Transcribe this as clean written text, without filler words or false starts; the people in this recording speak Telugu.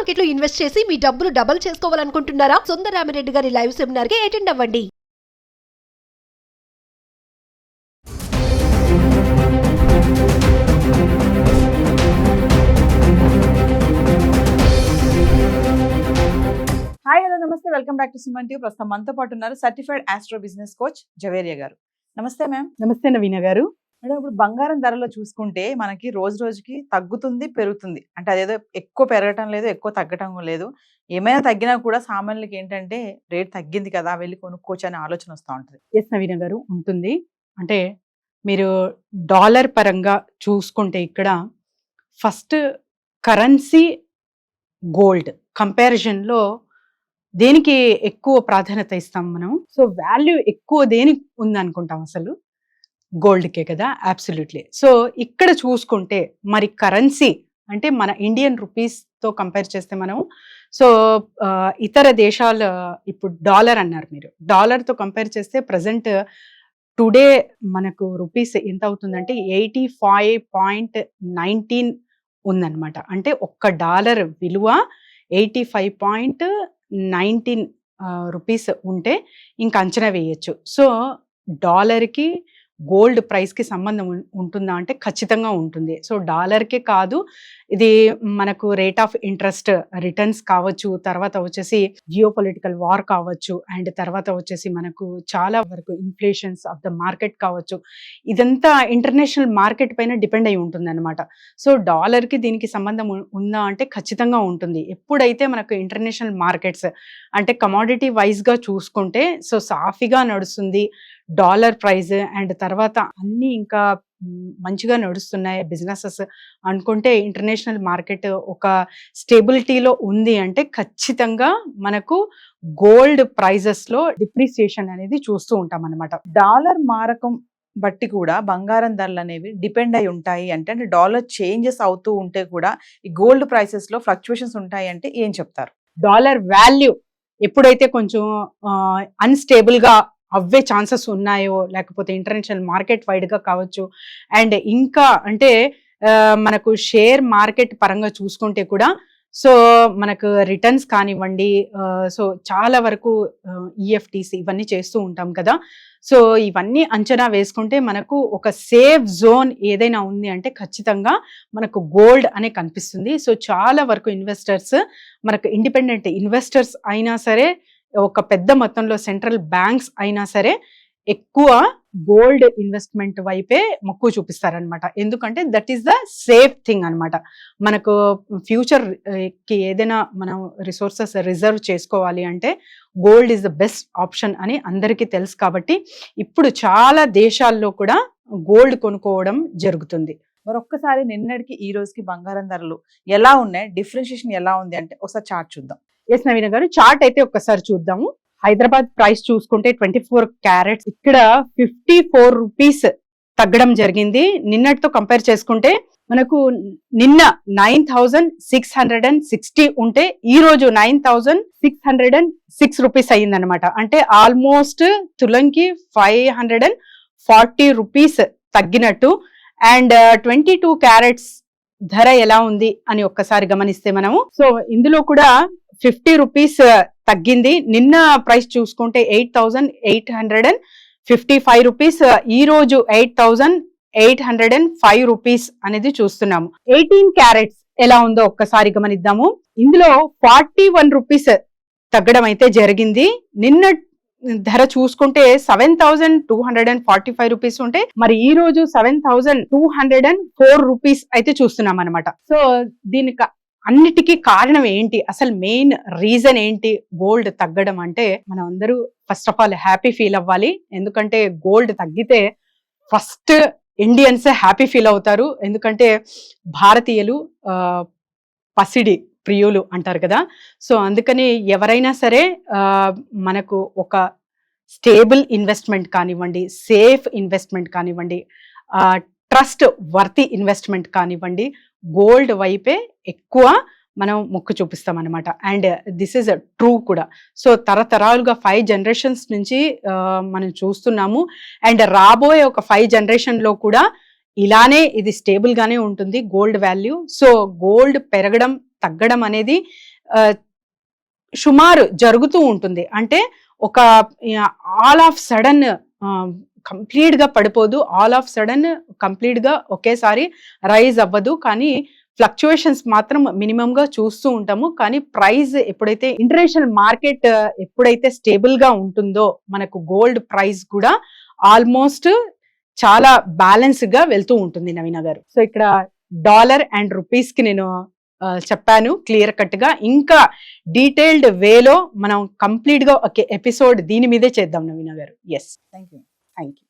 మార్కెట్ లో ఇన్వెస్ట్ చేసి మీ డబ్బులు డబుల్ చేసుకోవాలనుకుంటున్నారా? సుందరరామిరెడ్డి గారి లైవ్ సెమినార్ కి అటెండ్ అవ్వండి. హాయ్ హలో నమస్తే, welcome back to Suman TV. ప్రస్తుతం మనతో పాటు ఉన్నారు certified astro business coach Javeria గారు. నమస్తే మ్యామ్. నమస్తే నవీన గారు. మేడం, ఇప్పుడు బంగారం ధరలో చూసుకుంటే మనకి రోజు రోజుకి తగ్గుతుంది పెరుగుతుంది, అంటే అదేదో ఎక్కువ పెరగటం లేదు ఎక్కువ తగ్గటం లేదు. ఏమైనా తగ్గినా కూడా సామాన్యులకి ఏంటంటే రేట్ తగ్గింది కదా వెళ్ళి కొనుక్కోవచ్చు అనే ఆలోచన వస్తూ ఉంటుంది. ఎస్ నవీన గారు, ఉంటుంది. అంటే మీరు డాలర్ పరంగా చూసుకుంటే ఇక్కడ ఫస్ట్ కరెన్సీ గోల్డ్ కంపారిజన్లో దేనికి ఎక్కువ ప్రాధాన్యత ఇస్తాం మనం? సో వాల్యూ ఎక్కువ దేనికి ఉందనుకుంటాం? అసలు గోల్డ్కే కదా. అబ్సల్యూట్లీ. సో ఇక్కడ చూసుకుంటే మరి కరెన్సీ అంటే మన ఇండియన్ రూపీస్తో కంపేర్ చేస్తే మనం సో ఇతర దేశాల ఇప్పుడు డాలర్ అన్నారు మీరు, డాలర్తో కంపేర్ చేస్తే ప్రజెంట్ టుడే మనకు రూపీస్ ఎంత అవుతుందంటే 85.19 ఉందన్నమాట. అంటే ఒక్క డాలర్ విలువ 85.19 రూపీస్ ఉంటే ఇంకా అంచనా వేయచ్చు. సో డాలర్కి గోల్డ్ ప్రైస్కి సంబంధం ఉంటుందా అంటే ఖచ్చితంగా ఉంటుంది. సో డాలర్కే కాదు, ఇది మనకు రేట్ ఆఫ్ ఇంట్రెస్ట్ రిటర్న్స్ కావచ్చు, తర్వాత వచ్చేసి జియో పొలిటికల్ వార్ కావచ్చు, అండ్ తర్వాత వచ్చేసి మనకు చాలా వరకు ఇన్ఫ్లేషన్స్ ఆఫ్ ద మార్కెట్ కావచ్చు. ఇదంతా ఇంటర్నేషనల్ మార్కెట్ పైన డిపెండ్ అయి ఉంటుంది అనమాట. సో డాలర్కి దీనికి సంబంధం ఉందా అంటే ఖచ్చితంగా ఉంటుంది. ఎప్పుడైతే మనకు ఇంటర్నేషనల్ మార్కెట్స్ అంటే కమాడిటీ వైజ్గా చూసుకుంటే సో సాఫీగా నడుస్తుంది డాలర్ ప్రైస్, అండ్ తర్వాత అన్నీ ఇంకా మంచిగా నడుస్తున్నాయి బిజినెసెస్ అనుకుంటే ఇంటర్నేషనల్ మార్కెట్ ఒక స్టేబిలిటీలో ఉంది అంటే ఖచ్చితంగా మనకు గోల్డ్ ప్రైజెస్లో డిప్రిసియేషన్ అనేది చూస్తూ ఉంటాం అనమాట. డాలర్ మారకం బట్టి కూడా బంగారం ధరలు అనేవి డిపెండ్ అయి ఉంటాయి అంటే డాలర్ చేంజెస్ అవుతూ ఉంటే కూడా ఈ గోల్డ్ ప్రైసెస్ లో ఫ్లక్చువేషన్స్ ఉంటాయి అంటే ఏం చెప్తారు? డాలర్ వాల్యూ ఎప్పుడైతే కొంచెం అన్స్టేబుల్ గా అవే ఛాన్సెస్ ఉన్నాయో, లేకపోతే ఇంటర్నేషనల్ మార్కెట్ వైడ్ గా కావచ్చు, అండ్ ఇంకా అంటే మనకు షేర్ మార్కెట్ పరంగా చూసుకుంటే కూడా సో మనకు రిటర్న్స్ కానివ్వండి, సో చాలా వరకు ఈఎఫ్టీసీ ఇవన్నీ చేస్తూ ఉంటాం కదా. సో ఇవన్నీ అంచనా వేసుకుంటే మనకు ఒక సేఫ్ జోన్ ఏదైనా ఉంది అంటే ఖచ్చితంగా మనకు గోల్డ్ అనే కనిపిస్తుంది. సో చాలా వరకు ఇన్వెస్టర్స్, మనకు ఇండిపెండెంట్ ఇన్వెస్టర్స్ అయినా సరే, ఒక పెద్ద మొత్తంలో సెంట్రల్ బ్యాంక్స్ అయినా సరే ఎక్కువ గోల్డ్ ఇన్వెస్ట్మెంట్ వైపే మక్కువ చూపిస్తారనమాట. ఎందుకంటే that is the safe thing అనమాట. మనకు ఫ్యూచర్ కి ఏదైనా మనం రిసోర్సెస్ రిజర్వ్ చేసుకోవాలి అంటే gold is the best option అని అందరికీ తెలుసు. కాబట్టి ఇప్పుడు చాలా దేశాల్లో కూడా గోల్డ్ కొనుక్కోవడం జరుగుతుంది. మరొక్కసారి నిన్నటికి ఈ రోజుకి బంగారం ధరలు ఎలా ఉన్నాయి, డిఫరెన్షియేషన్ ఎలా ఉంది అంటే ఒకసారి చార్ట్ చూద్దాం. ఎస్ నవీన గారు, చార్ట్ అయితే ఒక్కసారి చూద్దాము. హైదరాబాద్ ప్రైస్ చూసుకుంటే 24 క్యారెట్స్ ఇక్కడ 54 రూపీస్ తగ్గడం జరిగింది. నిన్నటితో కంపేర్ చేసుకుంటే మనకు నిన్న 9660 ఉంటే ఈ రోజు 9606 రూపీస్ అయ్యిందనమాట. అంటే ఆల్మోస్ట్ తులంకి 540 రూపీస్ తగ్గినట్టు. అండ్ 22 క్యారెట్స్ ధర ఎలా ఉంది అని ఒక్కసారి గమనిస్తే మనము సో ఇందులో కూడా 50 రూపీస్ తగ్గింది. నిన్న ప్రైస్ చూసుకుంటే 8855 రూపీస్, ఈ రోజు 8805 రూపీస్ అనేది చూస్తున్నాము. 18 క్యారెట్స్ ఎలా ఉందో ఒక్కసారి గమనిద్దాము. ఇందులో 41 రూపీస్ తగ్గడం అయితే జరిగింది. నిన్న ధర చూసుకుంటే 7245 రూపీస్ ఉంటే మరి ఈ రోజు 7204 రూపీస్ అయితే చూస్తున్నాం అనమాట. సో దీనికి అన్నిటికీ కారణం ఏంటి, అసలు మెయిన్ రీజన్ ఏంటి గోల్డ్ తగ్గడం అంటే మనం అందరూ first of all happy feel అవ్వాలి. ఎందుకంటే గోల్డ్ తగ్గితే ఫస్ట్ ఇండియన్స్ హ్యాపీ ఫీల్ అవుతారు. ఎందుకంటే భారతీయులు పసిడి ప్రియులు అంటారు కదా. సో అందుకని ఎవరైనా సరే మనకు ఒక స్టేబుల్ ఇన్వెస్ట్మెంట్ కానివ్వండి, సేఫ్ ఇన్వెస్ట్మెంట్ కానివ్వండి, ట్రస్ట్ వర్తి ఇన్వెస్ట్మెంట్ కానివ్వండి, గోల్డ్ వైపే ఎక్కువ మనం మొక్కు చూపిస్తాం అనమాట. అండ్ దిస్ ఈజ్ ట్రూ కూడా. సో తరతరాలుగా 5 జనరేషన్స్ నుంచి మనం చూస్తున్నాము. అండ్ రాబోయే ఒక 5 జనరేషన్లో కూడా ఇలానే ఇది స్టేబుల్ గానే ఉంటుంది గోల్డ్ వాల్యూ. సో గోల్డ్ పెరగడం తగ్గడం అనేది సుమారు జరుగుతూ ఉంటుంది. అంటే ఒక ఆల్ ఆఫ్ సడన్ కంప్లీట్ గా పడిపోదు, ఆల్ ఆఫ్ సడన్ కంప్లీట్ గా ఒకేసారి రైజ్ అవ్వదు, కానీ ఫ్లక్చుయేషన్స్ మాత్రం మినిమం గా చూస్తూ ఉంటాము. కానీ ప్రైస్ ఎప్పుడైతే ఇంటర్నేషనల్ మార్కెట్ ఎప్పుడైతే స్టేబుల్ గా ఉంటుందో మనకు గోల్డ్ ప్రైస్ కూడా ఆల్మోస్ట్ చాలా బ్యాలెన్స్ గా వెళ్తూ ఉంటుంది నవీన గారు. సో ఇక్కడ డాలర్ అండ్ రూపీస్ కి నేను చెప్పాను క్లియర్ కట్ గా. ఇంకా డీటెయిల్డ్ వేలో మనం కంప్లీట్ గా ఒక ఎపిసోడ్ దీని మీదే చేద్దాం నవీన గారు. Yes, thank you. Thank you.